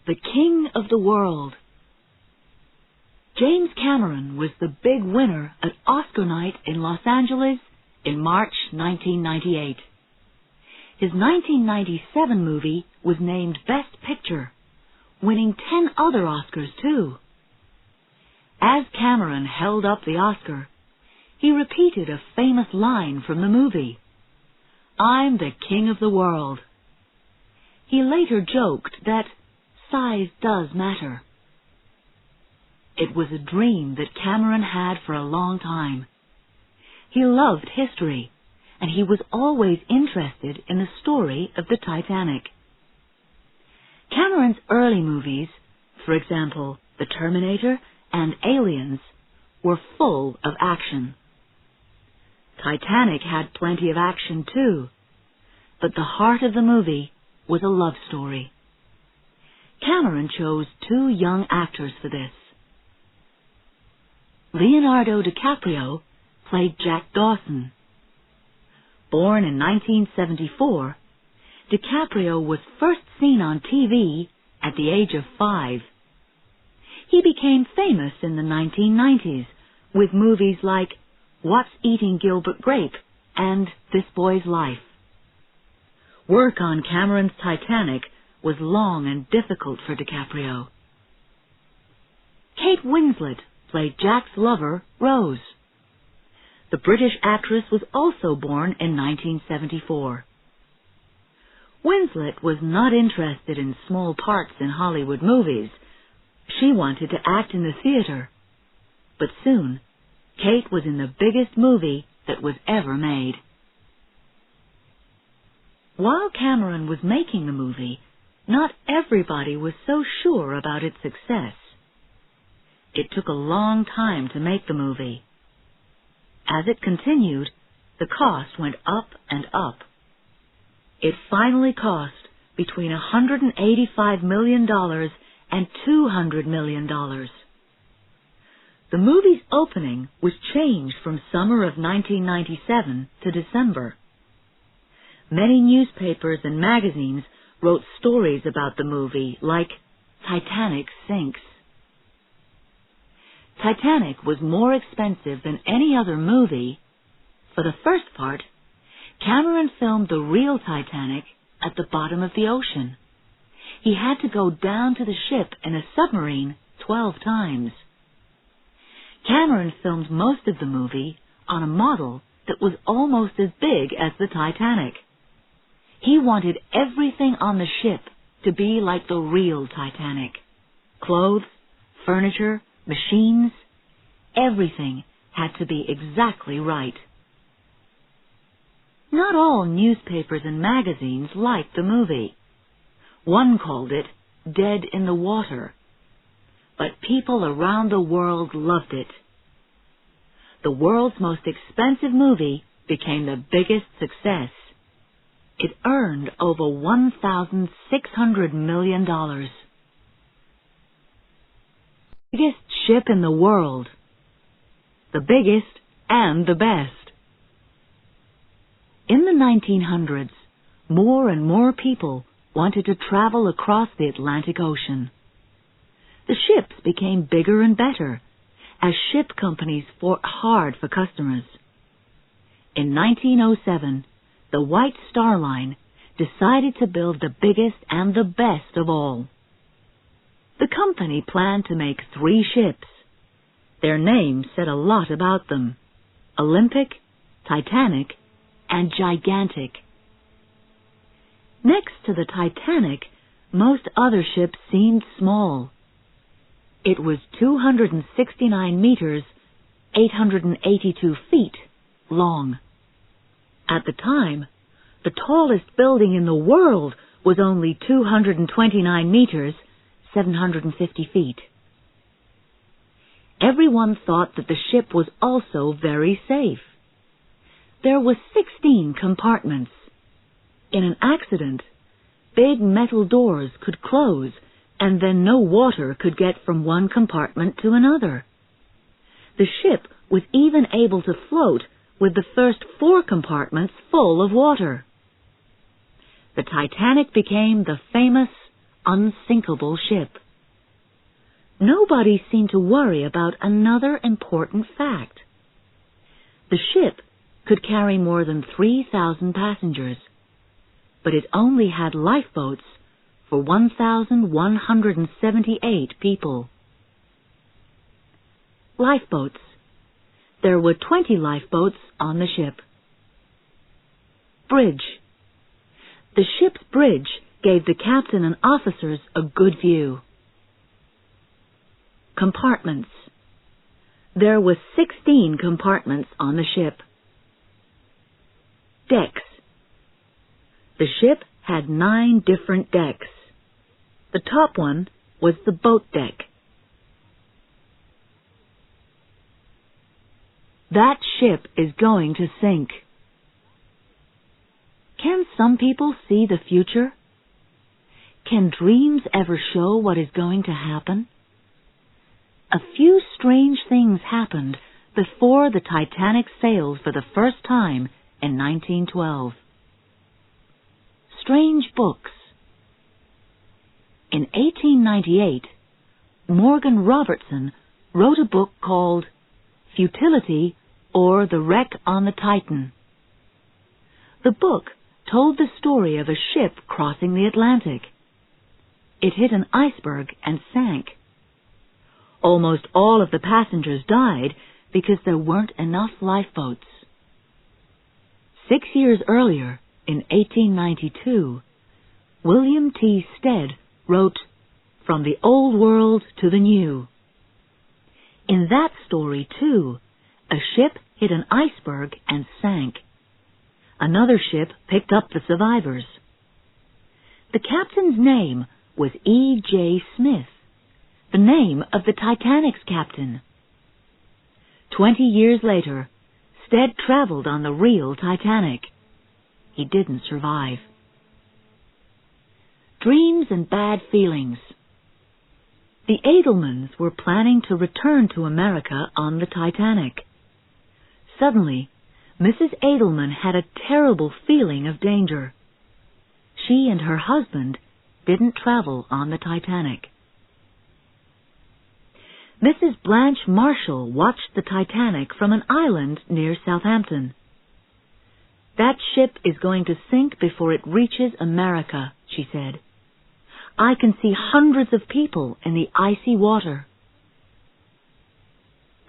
the King of the World. James Cameron was the big winner at Oscar night in Los Angeles in March 1998. His 1997 movie was named Best Picture, winning 10 other Oscars too. As Cameron held up the Oscar, he repeated a famous line from the movie, "I'm the King of the World." He later joked that size does matter. It was a dream that Cameron had for a long time. He loved history, and he was always interested in the story of the Titanic. Cameron's early movies, for example, The Terminator and Aliens, were full of action. Titanic had plenty of action too, but the heart of the movie was a love story. Cameron chose 2 young actors for this. Leonardo Dicaprio played Jack Dawson. Born in 1974, Dicaprio was first seen on TV at the age of 5. He became famous in the 1990s with movies like What's Eating Gilbert Grape and This Boy's Life. Work on Cameron's Titanic was long and difficult for Dicaprio. Kate Winslet played Jack's lover, Rose. The British actress was also born in 1974. Winslet was not interested in small parts in Hollywood movies. She wanted to act in the theater. But soon, Kate was in the biggest movie that was ever made. While Cameron was making the movie, not everybody was so sure about its success. It took a long time to make the movie. As it continued, the cost went up and up. It finally cost between $185 million and $200 million. The movie's opening was changed from summer of 1997 to December. Many newspapers and magazines wrote stories about the movie, like Titanic sinks. Titanic was more expensive than any other movie. For the first part, Cameron filmed the real Titanic at the bottom of the ocean. He had to go down to the ship in a submarine 12 times. Cameron filmed most of the movie on a model that was almost as big as the Titanic. He wanted everything on the ship to be like the real Titanic. Clothes, furniture, machines, everything had to be exactly right. Not all newspapers and magazines liked the movie. One called it Dead in the Water, but people around the world loved it. The world's most expensive movie became the biggest success. It earned over $1,600 million. Biggest ship in the world. The biggest and the best. In the 1900s, more and more people wanted to travel across the Atlantic Ocean. The ships became bigger and better as ship companies fought hard for customers. In 1907, the White Star Line decided to build the biggest and the best of all. The company planned to make 3 ships. Their names said a lot about them: Olympic, Titanic, and Gigantic. Next to the Titanic, most other ships seemed small. It was 269 meters, 882 feet long. At the time, the tallest building in the world was only 229 meters, 750 feet. Everyone thought that the ship was also very safe. There were 16 compartments. In an accident, big metal doors could close, and then no water could get from one compartment to another. The ship was even able to float with the first 4 compartments full of water. The Titanic became the famous unsinkable ship. Nobody seemed to worry about another important fact. The ship could carry more than 3,000 passengers, but it only had lifeboats for 1,178 people. Lifeboats. There were 20 lifeboats on the ship. Bridge. The ship's bridge gave the captain and officers a good view. Compartments. There were 16 compartments on the ship. Decks. The ship had 9 different decks. The top one was the boat deck. That ship is going to sink. Can some people see the future? Can dreams ever show what is going to happen? A few strange things happened before the Titanic sailed for the first time in 1912. Strange books. In 1898, Morgan Robertson wrote a book called Futility or The Wreck on the Titan. The book told the story of a ship crossing the Atlantic. It hit an iceberg and sank. Almost all of the passengers died because there weren't enough lifeboats. 6 years earlier, in 1892, William T. Stead wrote From the Old World to the New. In that story, too, a ship hit an iceberg and sank. Another ship picked up the survivors. The captain's name was E.J. Smith, the name of the Titanic's captain. 20 years later, Stead traveled on the real Titanic. He didn't survive. Dreams and bad feelings. The Edelmans were planning to return to America on the Titanic. Suddenly, Mrs. Edelman had a terrible feeling of danger. She and her husband didn't travel on the Titanic. Mrs. Blanche Marshall watched the Titanic from an island near Southampton. That ship is going to sink before it reaches America, she said. I can see hundreds of people in the icy water.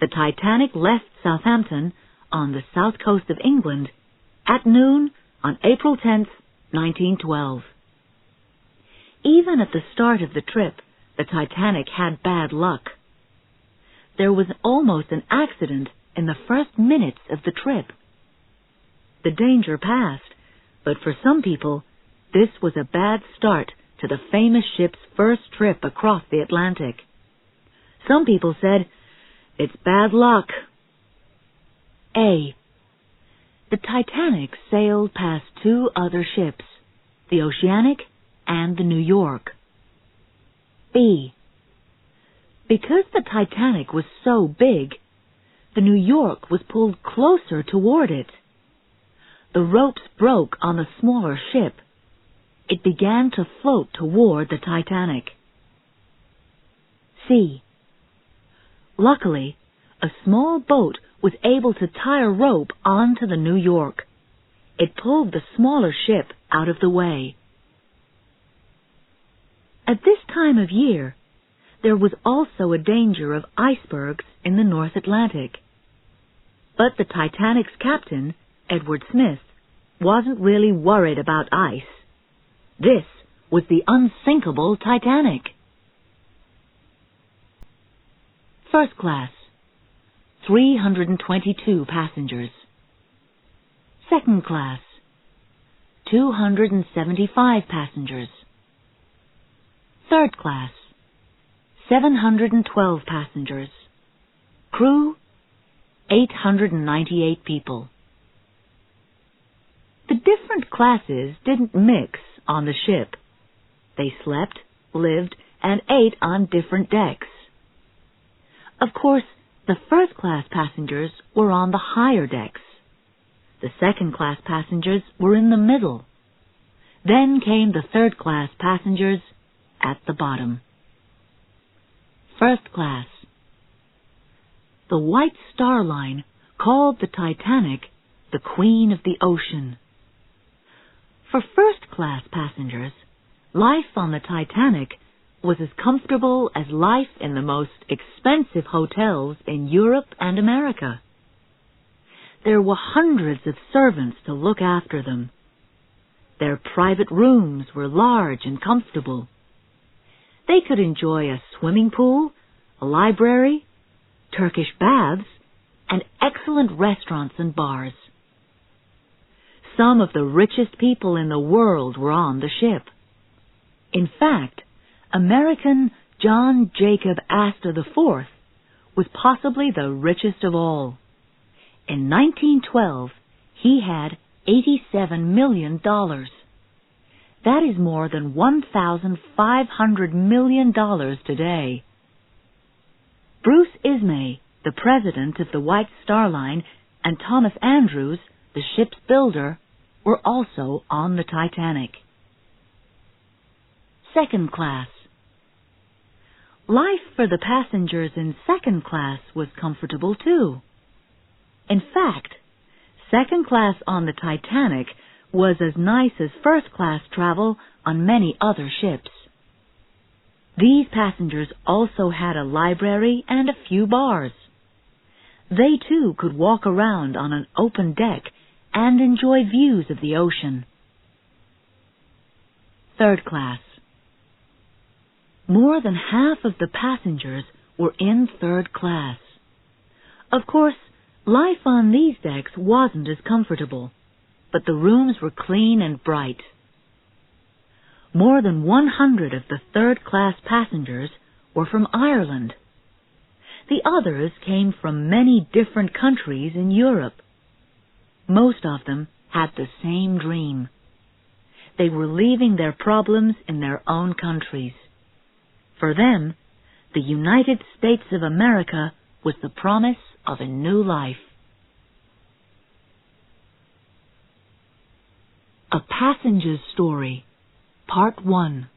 The Titanic left Southampton on the south coast of England at noon on April 10th, 1912. Even at the start of the trip, the Titanic had bad luck. There was almost an accident in the first minutes of the trip. The danger passed, but for some people, this was a bad start to the famous ship's first trip across the Atlantic. Some people said, "It's bad luck." A. The Titanic sailed past 2 other ships, the Oceanic and the New York. B. Because the Titanic was so big, the New York was pulled closer toward it. The ropes broke on the smaller ship. It began to float toward the Titanic. C. Luckily, a small boat was able to tie a rope onto the New York. It pulled the smaller ship out of the way. At this time of year, there was also a danger of icebergs in the North Atlantic. But the Titanic's captain, Edward Smith, wasn't really worried about ice. This was the unsinkable Titanic. First class, 322 passengers. Second class, 275 passengers. Third class, 712 passengers. Crew, 898 people. The different classes didn't mix on the ship. They slept, lived, and ate on different decks. Of course, the first-class passengers were on the higher decks. The second-class passengers were in the middle. Then came the third-class passengers at the bottom. First class. The White Star Line called the Titanic the Queen of the Ocean. For first-class passengers, life on the Titanic was as comfortable as life in the most expensive hotels in Europe and America. There were hundreds of servants to look after them. Their private rooms were large and comfortable. They could enjoy a swimming pool, a library, Turkish baths, and excellent restaurants and bars. Some of the richest people in the world were on the ship. In fact, American John Jacob Astor IV was possibly the richest of all. In 1912, he had $87 million. That is more than $1,500 million today. Bruce Ismay, the president of the White Star Line, and Thomas Andrews, the ship's builder, were also on the Titanic. Second class. Life for the passengers in second class was comfortable too. In fact, second class on the Titanic was as nice as first class travel on many other ships. These passengers also had a library and a few bars. They too could walk around on an open deck and enjoy views of the ocean. Third class. More than half of the passengers were in third class. Of course, life on these decks wasn't as comfortable, but the rooms were clean and bright. More than 100 of the third-class passengers were from Ireland. The others came from many different countries in Europe. Most of them had the same dream. They were leaving their problems in their own countries. For them, the United States of America was the promise of a new life. A Passenger's Story, Part 1.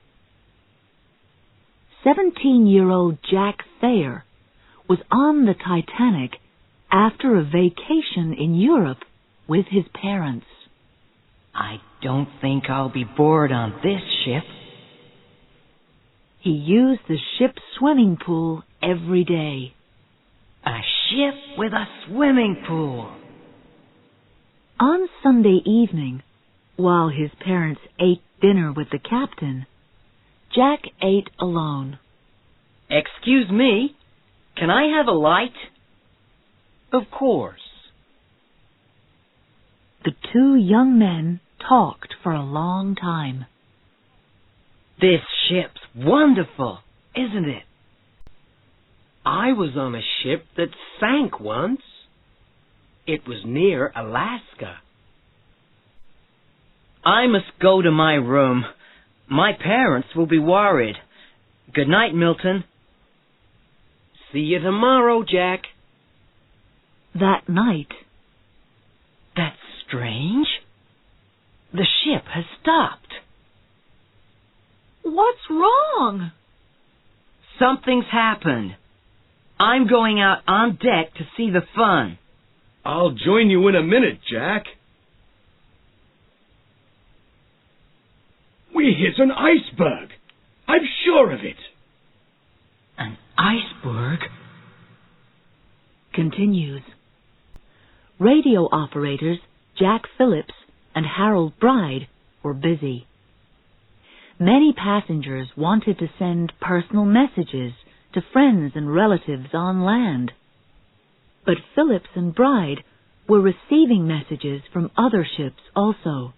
17-year-old Jack Thayer was on the Titanic after a vacation in Europe with his parents. I don't think I'll be bored on this ship. He used the ship's swimming pool every day. A ship with a swimming pool. On Sunday evening, while his parents ate dinner with the captain, Jack ate alone. Excuse me, can I have a light? Of course. The two young men talked for a long time. This ship's wonderful, isn't it? I was on a ship that sank once. It was near Alaska. I must go to my room. My parents will be worried. Good night, Milton. See you tomorrow, Jack. That night, That's strange. The ship has stopped. "What's wrong?" Something's happened. I'm going out on deck to see the fun. I'll join you in a minute, Jack. We hit an iceberg. I'm sure of it. An iceberg? Continues. Radio operators Jack Phillips and Harold Bride were busy. Many passengers wanted to send personal messages to friends and relatives on land. But Phillips and Bride were receiving messages from other ships also.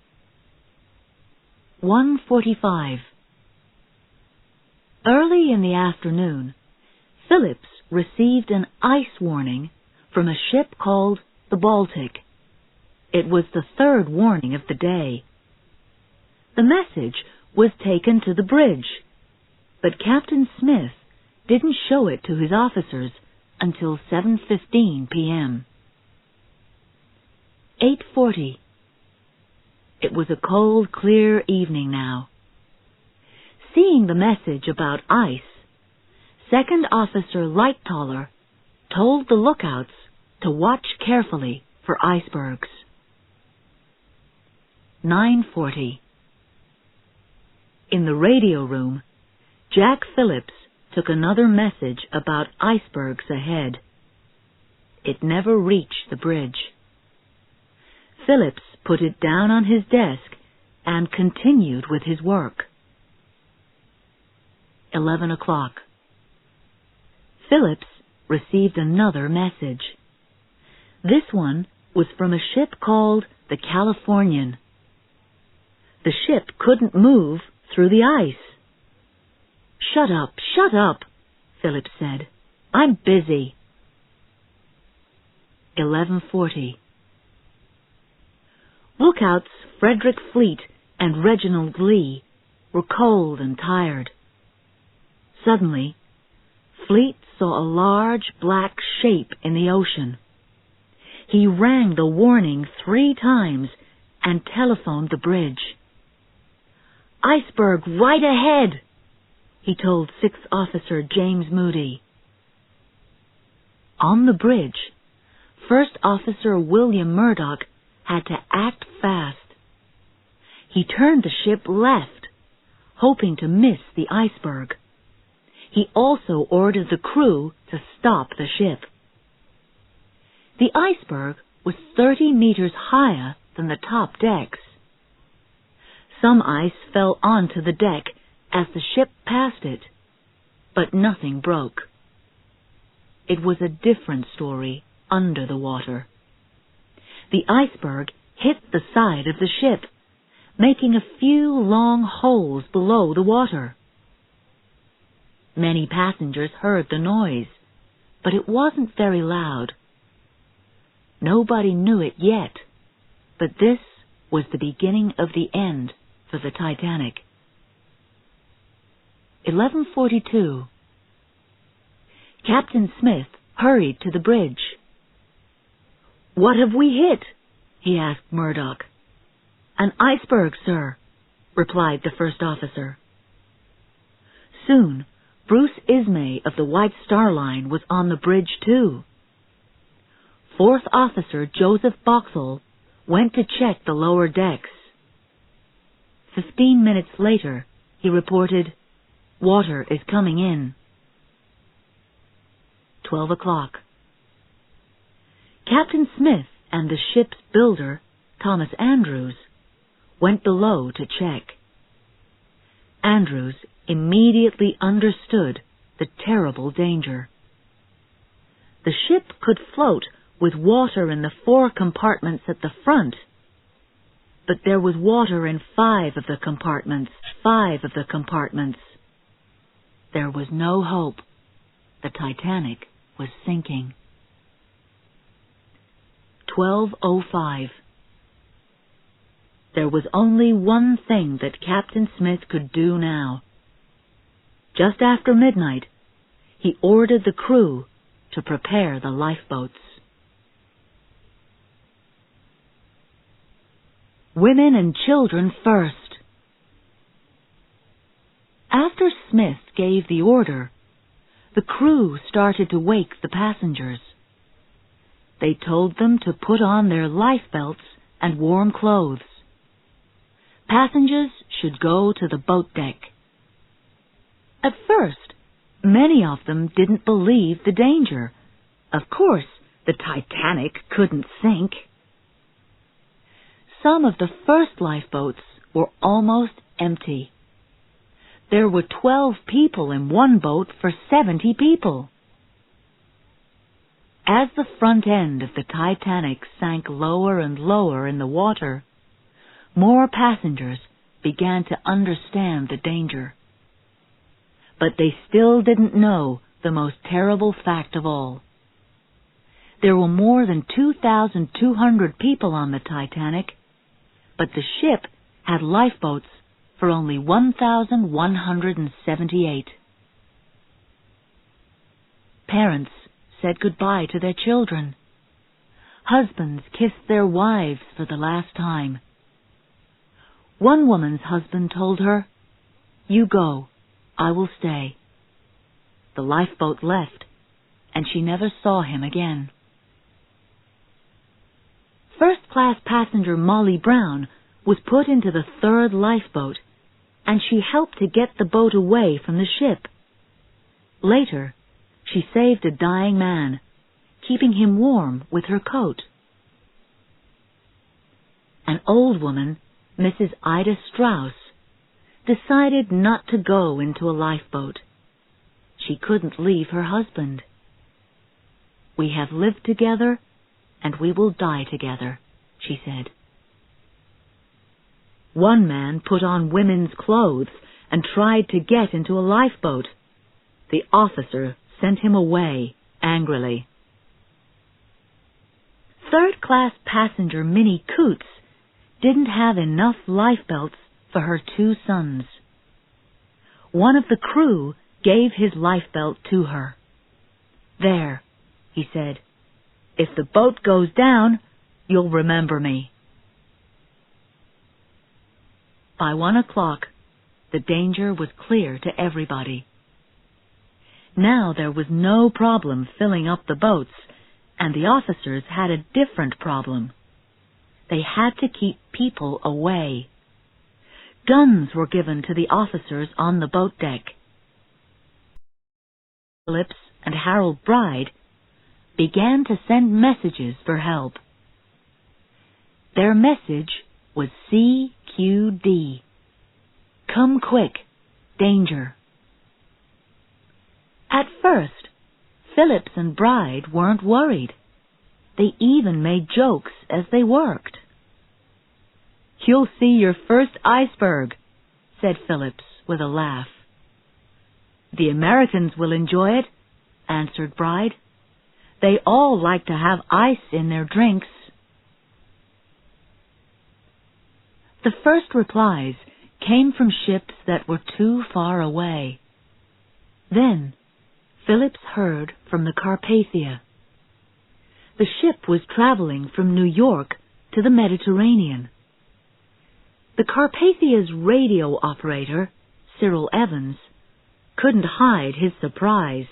1:45. Early in the afternoon, Phillips received an ice warning from a ship called the Baltic. It was the third warning of the day. The message was taken to the bridge, but Captain Smith didn't show it to his officers until 7:15 p.m. 8:40. It was a cold, clear evening now. Seeing the message about ice, Second Officer Lightoller told the lookouts to watch carefully for icebergs. 9:40. In the radio room, Jack Phillips took another message about icebergs ahead. It never reached the bridge. Phillips put it down on his desk and continued with his work. 11 o'clock. Phillips received another message. This one was from a ship called the Californian. The ship couldn't move through the ice. Shut up, Phillips said. I'm busy. 11:40. Lookouts Frederick Fleet and Reginald Lee were cold and tired. Suddenly, Fleet saw a large black shape in the ocean. He rang the warning 3 times and telephoned the bridge. "Iceberg right ahead," he told Sixth Officer James Moody. On the bridge, First Officer William Murdoch had to act fast. He turned the ship left, hoping to miss the iceberg. He also ordered the crew to stop the ship. The iceberg was 30 meters higher than the top decks. Some ice fell onto the deck as the ship passed it, but nothing broke. It was a different story under the water. The iceberg hit the side of the ship, making a few long holes below the water. Many passengers heard the noise, but it wasn't very loud. Nobody knew it yet, but this was the beginning of the end for the Titanic. 11:42. Captain Smith hurried to the bridge. "What have we hit?" he asked Murdoch. "An iceberg, sir," replied the first officer. Soon, Bruce Ismay of the White Star Line was on the bridge too. Fourth Officer Joseph Boxall went to check the lower decks. 15 minutes later, he reported, "Water is coming in." 12 o'clock. Captain Smith and the ship's builder, Thomas Andrews, went below to check. Andrews immediately understood the terrible danger. The ship could float with water in the 4 compartments at the front, but there was water in 5 of the compartments. There was no hope. The Titanic was sinking. 12:05. There was only one thing that Captain Smith could do now. Just after midnight, he ordered the crew to prepare the lifeboats. Women and children first. After Smith gave the order, the crew started to wake the passengers. They told them to put on their lifebelts and warm clothes. Passengers should go to the boat deck. At first, many of them didn't believe the danger. Of course, the Titanic couldn't sink. Some of the first lifeboats were almost empty. There were 12 people in one boat for 70 people. As the front end of the Titanic sank lower and lower in the water, more passengers began to understand the danger. But they still didn't know the most terrible fact of all. There were more than 2,200 people on the Titanic, but the ship had lifeboats for only 1,178. Parents said goodbye to their children. Husbands kissed their wives for the last time. One woman's husband told her, You go. I will stay." The lifeboat left, and she never saw him again. First-class passenger Molly Brown was put into the third lifeboat, and she helped to get the boat away from the ship. Later, she saved a dying man, keeping him warm with her coat. An old woman, Mrs. Ida Strauss, decided not to go into a lifeboat. She couldn't leave her husband. "We have lived together, and we will die together," she said. One man put on women's clothes and tried to get into a lifeboat. The officer sent him away angrily. Third-class passenger Minnie Coots didn't have enough lifebelts for her 2 sons. One of the crew gave his lifebelt to her. "There," he said, "if the boat goes down, you'll remember me." By 1 o'clock, the danger was clear to everybody. Now there was no problem filling up the boats, and the officers had a different problem. They had to keep people away. Guns were given to the officers on the boat deck. Phillips and Harold Bride began to send messages for help. Their message was CQD. Come quick, danger. At first, Phillips and Bride weren't worried. They even made jokes as they worked. "You'll see your first iceberg," said Phillips with a laugh. "The Americans will enjoy it," answered Bride. "They all like to have ice in their drinks." The first replies came from ships that were too far away. Then Phillips heard from the Carpathia. The ship was traveling from New York to the Mediterranean. The Carpathia's radio operator, Cyril Evans, couldn't hide his surprise.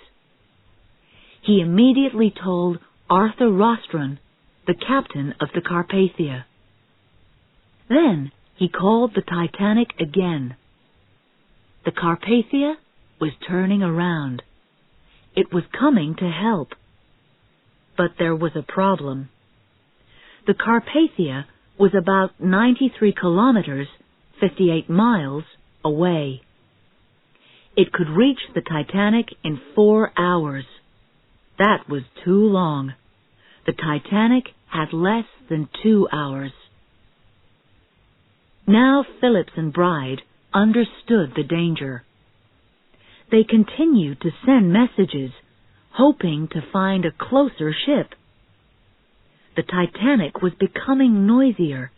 He immediately told Arthur Rostron, the captain of the Carpathia. Then he called the Titanic again. The Carpathia was turning around. It was coming to help. But there was a problem. The Carpathia was about 93 kilometers, 58 miles, away. It could reach the Titanic in 4 hours. That was too long. The Titanic had less than 2 hours. Now Phillips and Bride understood the danger. They continued to send messages, hoping to find a closer ship. The Titanic was becoming noisier,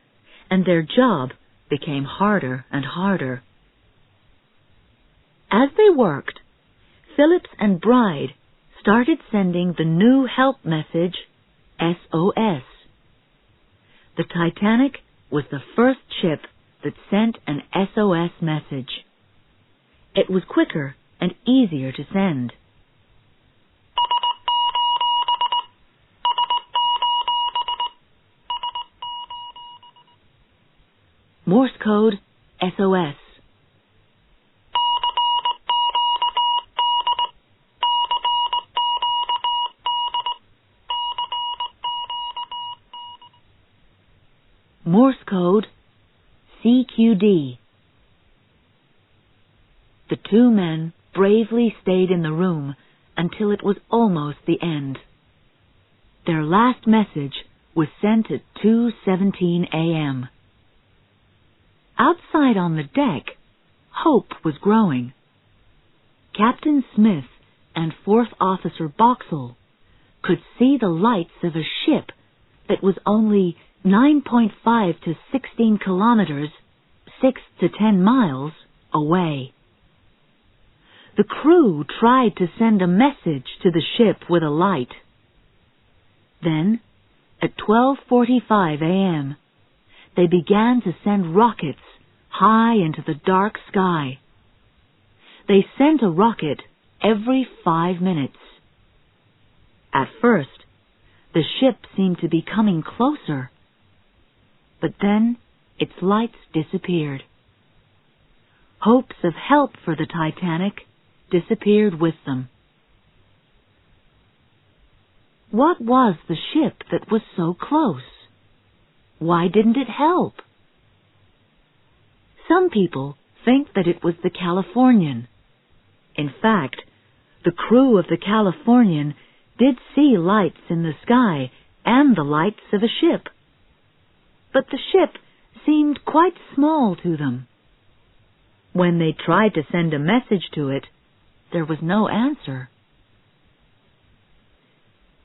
and their job became harder and harder. As they worked, Phillips and Bride started sending the new help message, SOS. The Titanic was the first ship that sent an SOS message. It was quicker and easier to send. Morse code, SOS. Morse code, CQD. The 2 men bravely stayed in the room until it was almost the end. Their last message was sent at 2:17 a.m. Outside on the deck, hope was growing. Captain Smith and 4th Officer Boxall could see the lights of a ship that was only 9.5 to 16 kilometers, 6 to 10 miles, away. The crew tried to send a message to the ship with a light. Then, at 12:45 a.m., they began to send rockets high into the dark sky. They sent a rocket every 5 minutes. At first, the ship seemed to be coming closer, but then its lights disappeared. Hopes of help for the Titanic disappeared with them. What was the ship that was so close? Why didn't it help? Some people think that it was the Californian. In fact, the crew of the Californian did see lights in the sky and the lights of a ship. But the ship seemed quite small to them. When they tried to send a message to it, there was no answer.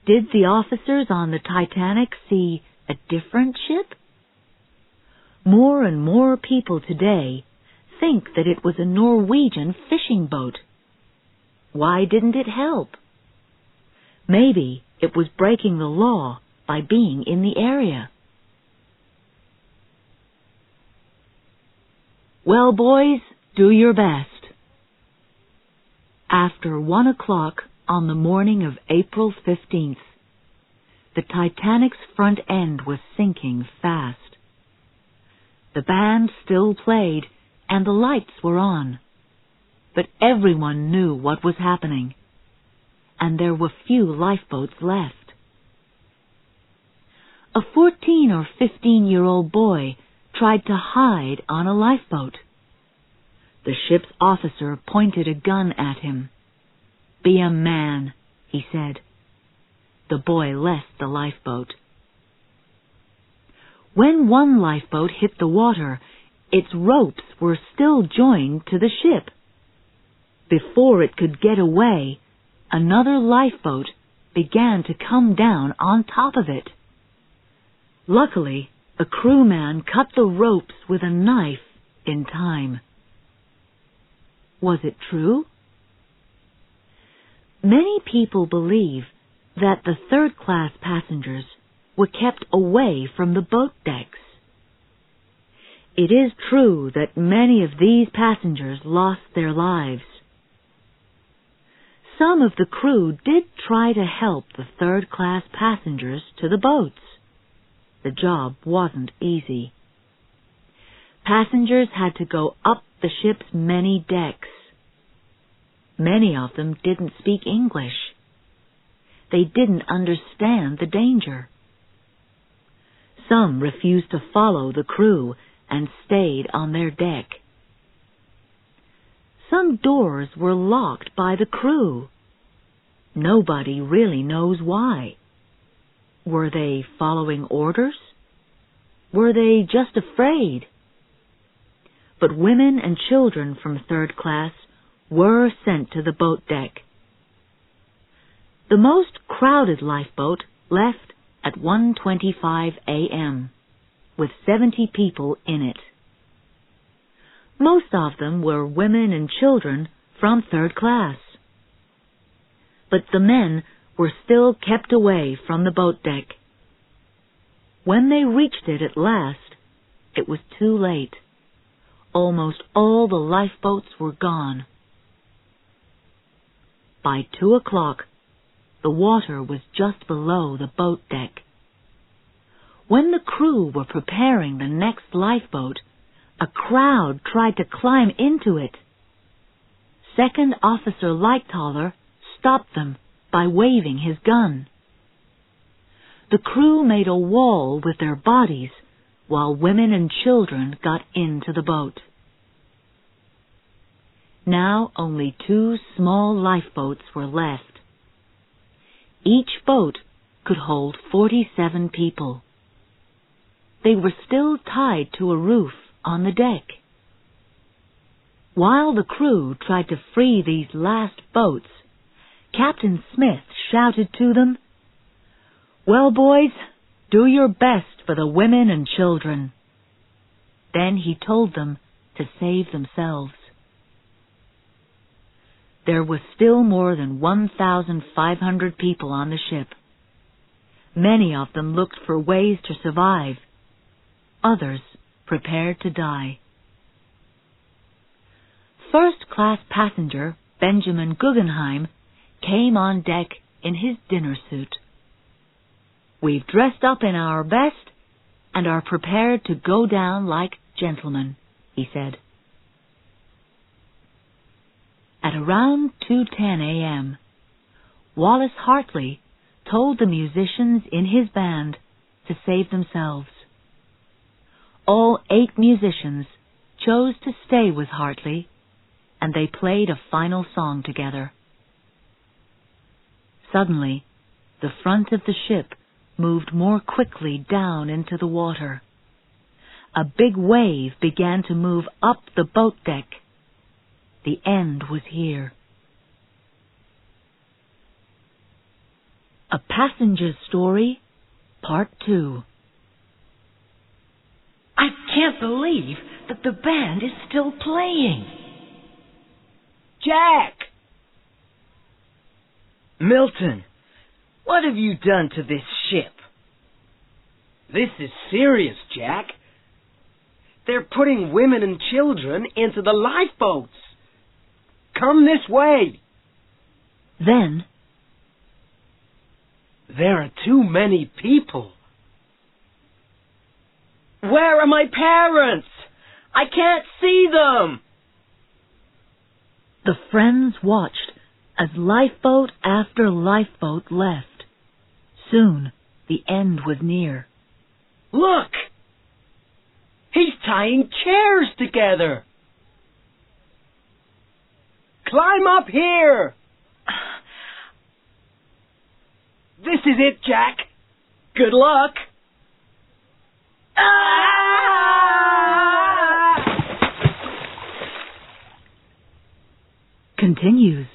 Did the officers on the Titanic see a different ship? More and more people today think that it was a Norwegian fishing boat. Why didn't it help? Maybe it was breaking the law by being in the area. Well, boys, do your best. After 1 o'clock on the morning of April 15th, the Titanic's front end was sinking fast. The band still played and the lights were on, but everyone knew what was happening, and there were few lifeboats left. A 14 or 15-year-old boy tried to hide on a lifeboat. The ship's officer pointed a gun at him. "Be a man," he said. The boy left the lifeboat. When one lifeboat hit the water, its ropes were still joined to the ship. Before it could get away, another lifeboat began to come down on top of it. Luckily, a crewman cut the ropes with a knife in time. Was it true? Many people believe that the third-class passengers were kept away from the boat decks. It is true that many of these passengers lost their lives. Some of the crew did try to help the third-class passengers to the boats. The job wasn't easy. Passengers had to go up the ship's many decks. Many of them didn't speak English. They didn't understand the danger. Some refused to follow the crew and stayed on their deck. Some doors were locked by the crew. Nobody really knows why. Were they following orders? Were they just afraid? But women and children from third class were sent to the boat deck. The most crowded lifeboat left at 1:25 a.m., with 70 people in it. Most of them were women and children from third class. But the men were still kept away from the boat deck. When they reached it at last, it was too late. Almost all the lifeboats were gone. By 2 o'clock, the water was just below the boat deck. When the crew were preparing the next lifeboat, a crowd tried to climb into it. Second Officer Lightoller stopped them by waving his gun. The crew made a wall with their bodies while women and children got into the boat. Now only 2 small lifeboats were left. Each boat could hold 47 people. They were still tied to a roof on the deck. While the crew tried to free these last boats, Captain Smith shouted to them, "Well, boys, do your best for the women and children." Then he told them to save themselves. There was still more than 1,500 people on the ship. Many of them looked for ways to survive. Others prepared to die. first-class passenger, Benjamin Guggenheim, came on deck in his dinner suit. "We've dressed up in our best and are prepared to go down like gentlemen," he said. At around 2:10 a.m., Wallace Hartley told the musicians in his band to save themselves. All 8 musicians chose to stay with Hartley, and they played a final song together. Suddenly, the front of the ship moved more quickly down into the water. A big wave began to move up the boat deck. The end was here. A Passenger's Story, Part 2. I can't believe that the band is still playing. Jack! Milton, what have you done to this ship? This is serious, Jack. They're putting women and children into the lifeboats. Come this way. Then, there are too many people. Where are my parents? I can't see them. the friends watched as lifeboat after lifeboat left. Soon, the end was near. Look! He's tying chairs together. Climb up here. This is it, Jack. Good luck. Continues.